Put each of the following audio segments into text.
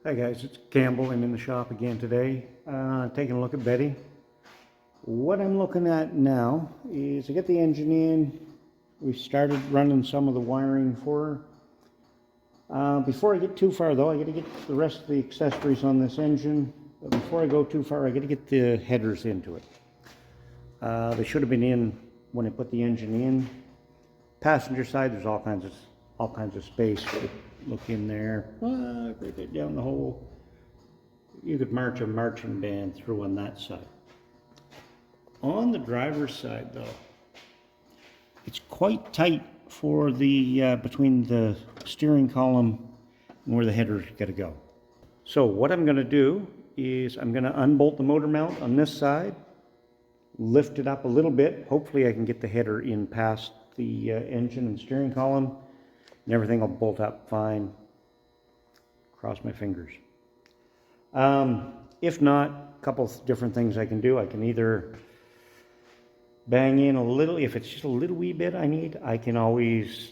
Hi guys, it's Campbell. I'm in the shop again today, taking a look at Betty. What I'm looking at now is I get the engine in. We started running some of the wiring for her. Before I get too far though, I got to get the rest of the accessories on this engine. But before I go too far, I got to get the headers into it. They should have been in when I put the engine in. Passenger side, there's all kinds of space. Look in there, right there down the hole. You could march a marching band through on that side. On the driver's side though, it's quite tight for the between the steering column and where the header's got to go. So what I'm going to do is I'm going to unbolt the motor mount on this side, lift it up a little bit. Hopefully I can get the header in past the engine and steering column, and everything will bolt up fine. Cross my fingers. If not, a couple of different things I can do. I can either bang in a little, if it's just a little wee bit I can always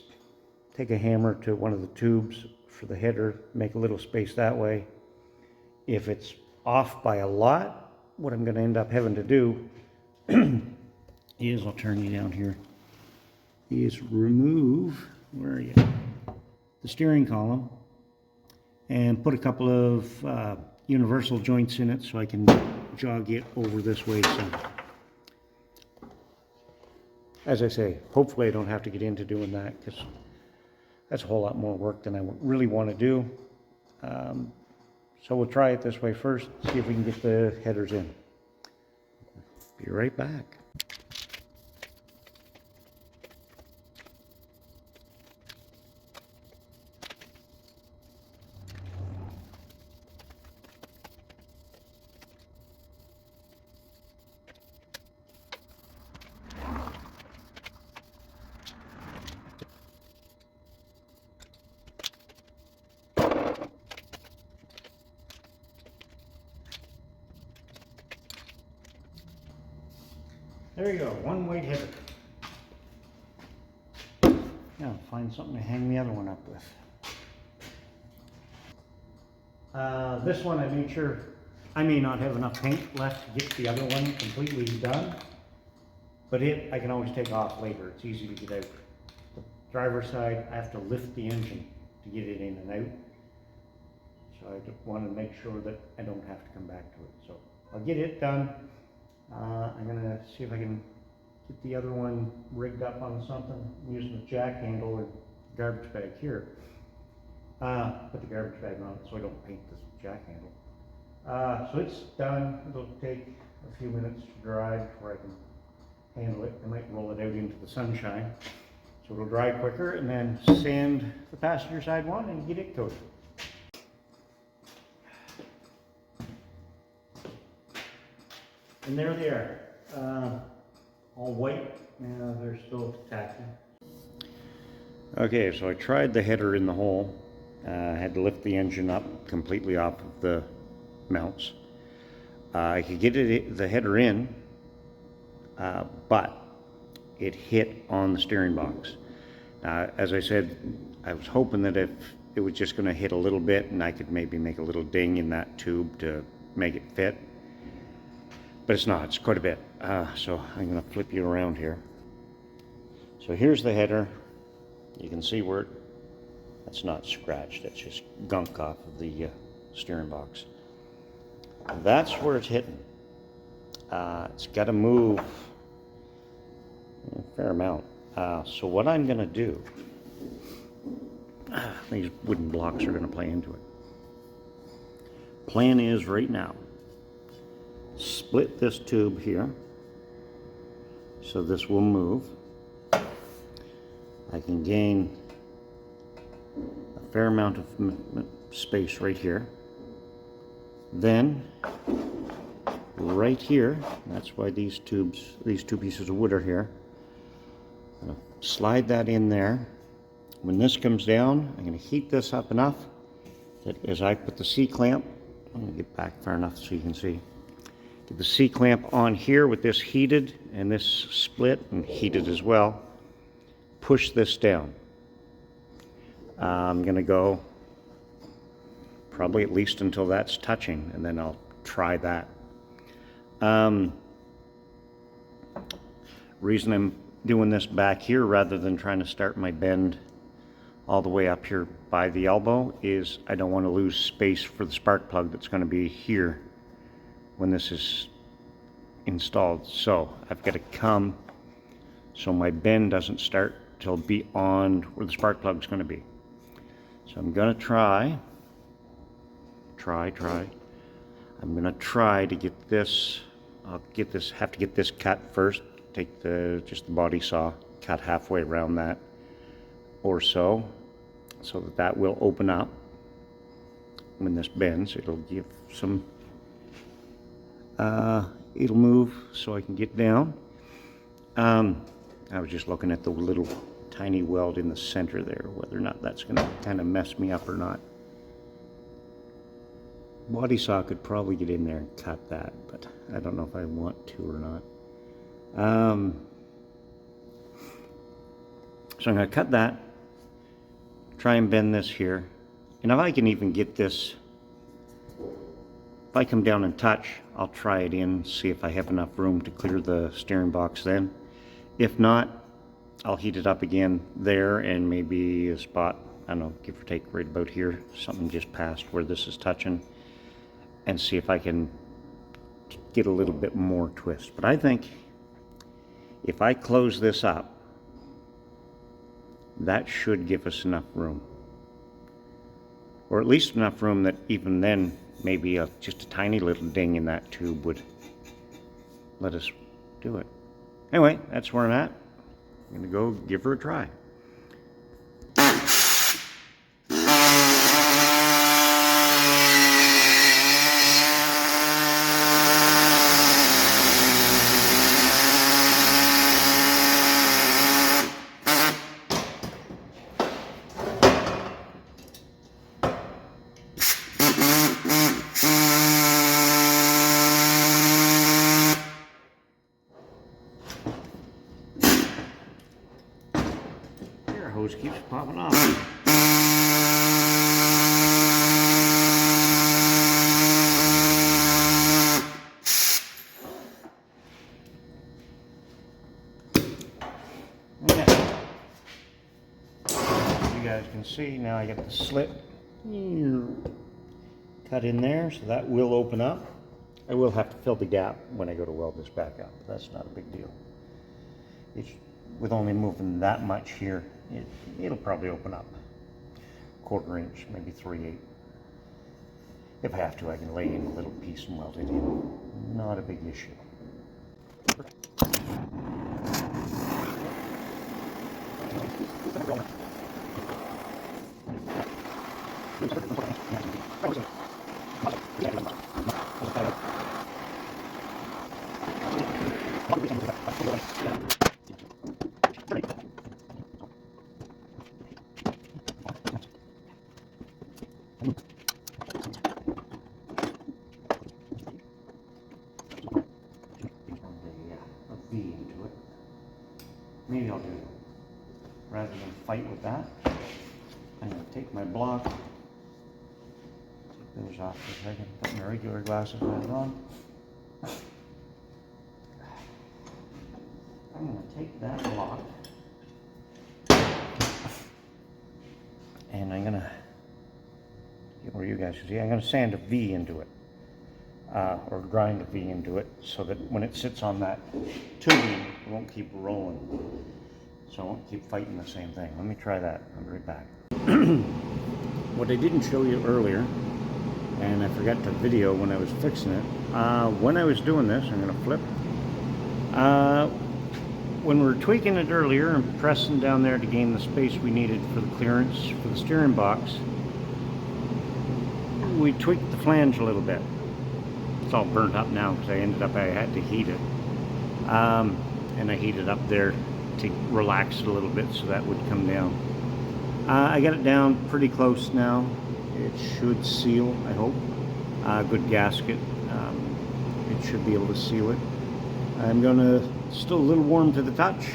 take a hammer to one of the tubes for the header, make a little space that way. If it's off by a lot, what I'm going to end up having to do is, I'll turn you down here, is remove, where are you, the steering column, and put a couple of universal joints in it so I can jog it over this way. So, as I say, hopefully I don't have to get into doing that, because that's a whole lot more work than I really want to do. So we'll try it this way first, see if we can get the headers in. Be right back. There you go, one weight header. Now find something to hang the other one up with. This one I made sure, I may not have enough paint left to get the other one completely done, but I can always take off later. It's easy to get out. The driver's side, I have to lift the engine to get it in and out. So I just want to make sure that I don't have to come back to it. So I'll get it done. I'm going to see if I can get the other one rigged up on something. I'm using the jack handle and garbage bag here. Put the garbage bag on it so I don't paint this jack handle. So it's done. It'll take a few minutes to dry before I can handle it. I might roll it out into the sunshine so it'll dry quicker, and then sand the passenger side one and get it coated. And there they are, all white. Now they're still tacky. Okay, so I tried the header in the hole. I had to lift the engine up completely off of the mounts. I could get the header in, but it hit on the steering box. As I said, I was hoping that if it was just going to hit a little bit and I could maybe make a little ding in that tube to make it fit. But it's not, it's quite a bit. So I'm going to flip you around here. So here's the header. You can see where that's not scratched, that's just gunk off of the steering box. That's where it's hitting. It's got to move a fair amount. So what I'm going to do, these wooden blocks are going to play into it. Plan is right now, split this tube here so this will move. I can gain a fair amount of space right here. Then right here, that's why these two pieces of wood are here. I'm going to slide that in there. When this comes down, I'm going to heat this up enough that as I put the C-clamp, I'm going to get back far enough so you can see. Get the C-clamp on here with this heated and this split and heated as well. Push this down. I'm going to go probably at least until that's touching, and then I'll try that. Reason I'm doing this back here rather than trying to start my bend all the way up here by the elbow is I don't want to lose space for the spark plug that's going to be here when this is installed. So I've got to come so my bend doesn't start till beyond where the spark plug is going to be. So I'm going to try. I'm going to try to get this. I'll get this. Have to get this cut first. Take just the body saw, cut halfway around that or so that will open up when this bends. It'll give some. It'll move so I can get down. I was just looking at the little tiny weld in the center there, whether or not that's going to kind of mess me up or not. Body saw could probably get in there and cut that, but I don't know if I want to or not. So I'm going to cut that, try and bend this here, and if I can even get this, if I come down and touch, I'll try it in, see if I have enough room to clear the steering box then. If not, I'll heat it up again there, and maybe a spot, I don't know, give or take right about here, something just past where this is touching, and see if I can get a little bit more twist. But I think if I close this up, that should give us enough room. Or at least enough room that even then, maybe just a tiny little ding in that tube would let us do it. Anyway, that's where I'm at. I'm going to go give her a try. Hose keeps popping off. Okay. As you guys can see, now I got the slit cut in there, so that will open up. I will have to fill the gap when I go to weld this back up, but that's not a big deal. It's with only moving that much here, it'll probably open up 1/4 inch, maybe 3/8. If I have to, I can lay in a little piece and weld it in. Not a big issue. Maybe I'll do, rather than fight with that, I'm going to take my block, take those off for a second, put my regular glasses back on. I'm going to take that block and I'm going to, get where you guys can see, I'm going to sand a V into it. Or grind a V into it so that when it sits on that tubing, it won't keep rolling. So I won't keep fighting the same thing. Let me try that. I'll be right back. What I didn't show you earlier, and I forgot to video when I was fixing it, when I was doing this, I'm going to flip. When we were tweaking it earlier and pressing down there to gain the space we needed for the clearance for the steering box, we tweaked the flange a little bit. It's all burnt up now because I had to heat it. And I heated up there to relax it a little bit so that would come down. I got it down pretty close now. It should seal, I hope. Good gasket. It should be able to seal it. I'm gonna, still a little warm to the touch.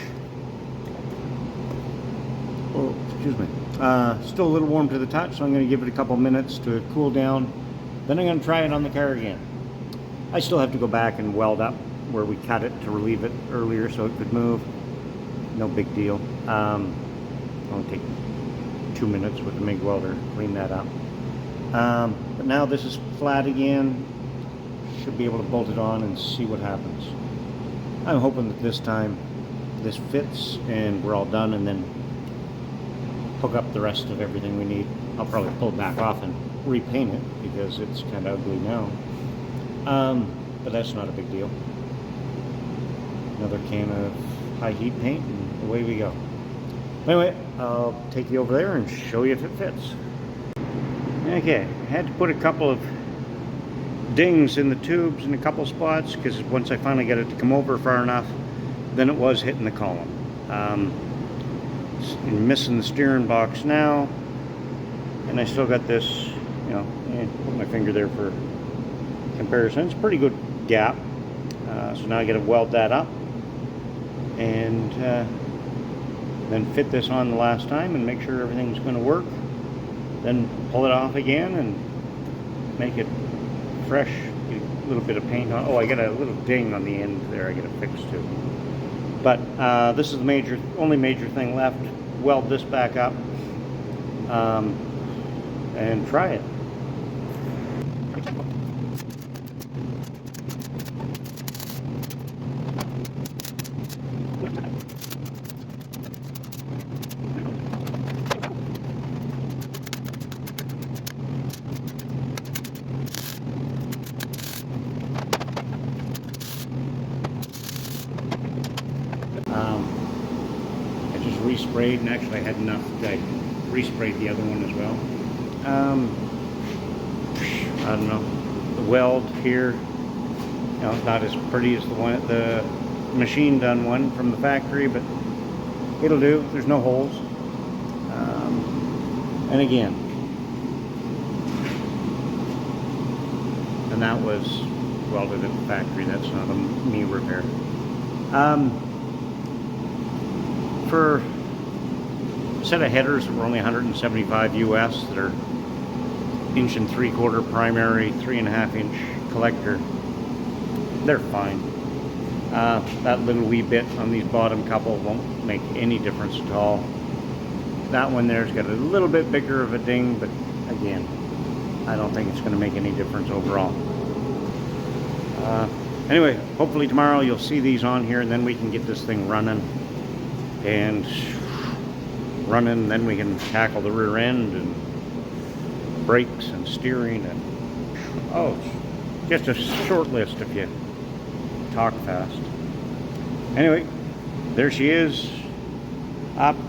Oh, excuse me. Still a little warm to the touch, so I'm going to give it a couple minutes to cool down. Then I'm going to try it on the car again. I still have to go back and weld up where we cut it to relieve it earlier so it could move. No big deal. Only take 2 minutes with the MIG welder to clean that up. But now this is flat again. Should be able to bolt it on and see what happens. I'm hoping that this time this fits and we're all done, and then hook up the rest of everything we need. I'll probably pull it back off and repaint it because it's kind of ugly now. But that's not a big deal. Another can of high heat paint and away we go. Anyway, I'll take you over there and show you if it fits. Okay, I had to put a couple of dings in the tubes in a couple spots because once I finally got it to come over far enough, then it was hitting the column. I'm missing the steering box now, and I still got this, you know, put my finger there for comparison. It's a pretty good gap. So now I got to weld that up and then fit this on the last time and make sure everything's going to work. Then pull it off again and make it fresh. Get a little bit of paint on. Oh, I got a little ding on the end there I got to fix too. But this is the only major thing left. Weld this back up and try it. I just resprayed, and actually I had enough that I resprayed the other one as well. I don't know, the weld here, you know, not as pretty as the machine done one from the factory, but it'll do. There's no holes. And again, and that was welded at the factory. That's not a me repair. For a set of headers that were only 175 US that are 1 3/4 primary, 3.5 inch collector, they're fine. That little wee bit on these bottom couple won't make any difference at all. That one there's got a little bit bigger of a ding, but again, I don't think it's going to make any difference overall. Anyway, hopefully tomorrow you'll see these on here, and then we can get this thing running. And then we can tackle the rear end and brakes and steering and oh, just a short list if you talk fast. Anyway, there she is.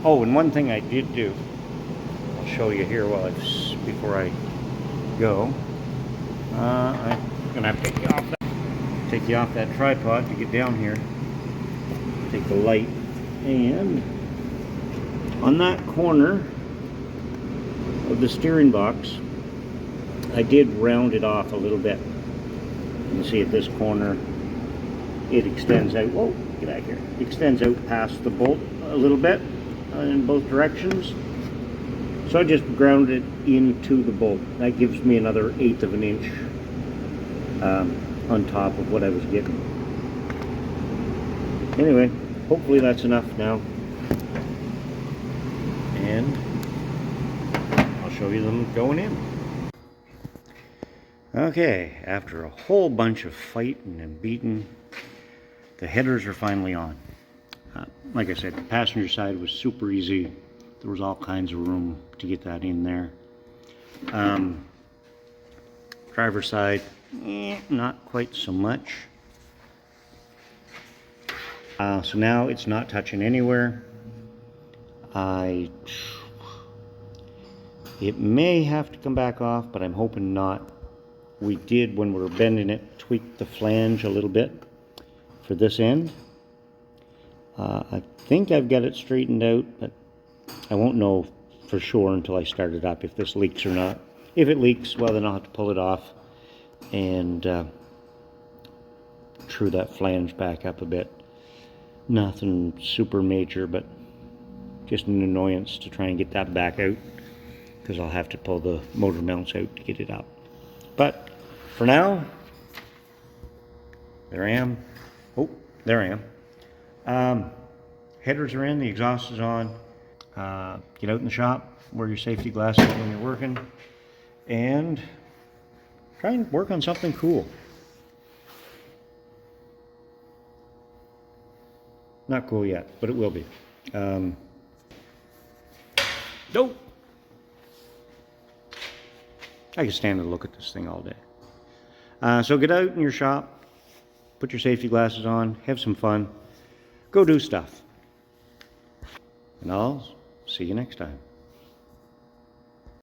Oh, and one thing I did do, I'll show you here before I go. I'm gonna have to take you off that tripod to get down here. Take the light, and on that corner of the steering box, I did round it off a little bit. You can see at this corner, it extends out. Whoa, get out here! It extends out past the bolt a little bit in both directions. So I just ground it into the bolt. That gives me another 1/8 of an inch on top of what I was getting. Anyway, hopefully that's enough now. And I'll show you them going in. Okay, after a whole bunch of fighting and beating, the headers are finally on. Like I said, the passenger side was super easy. There was all kinds of room to get that in there. Driver's side, not quite so much. So now it's not touching anywhere. It may have to come back off, but I'm hoping not. We did, when we were bending it, tweak the flange a little bit for this end. I think I've got it straightened out, but I won't know for sure until I start it up if this leaks or not. If it leaks, well, then I'll have to pull it off and true that flange back up a bit. Nothing super major, but Just an annoyance to try and get that back out, because I'll have to pull the motor mounts out to get it up. But for now, there I am. Oh, there I am. Headers are in, the exhaust is on. Get out in the shop, wear your safety glasses when you're working, and try and work on something cool. Not cool yet, but it will be. Nope. I can stand and look at this thing all day. So get out in your shop, put your safety glasses on, have some fun, go do stuff. And I'll see you next time.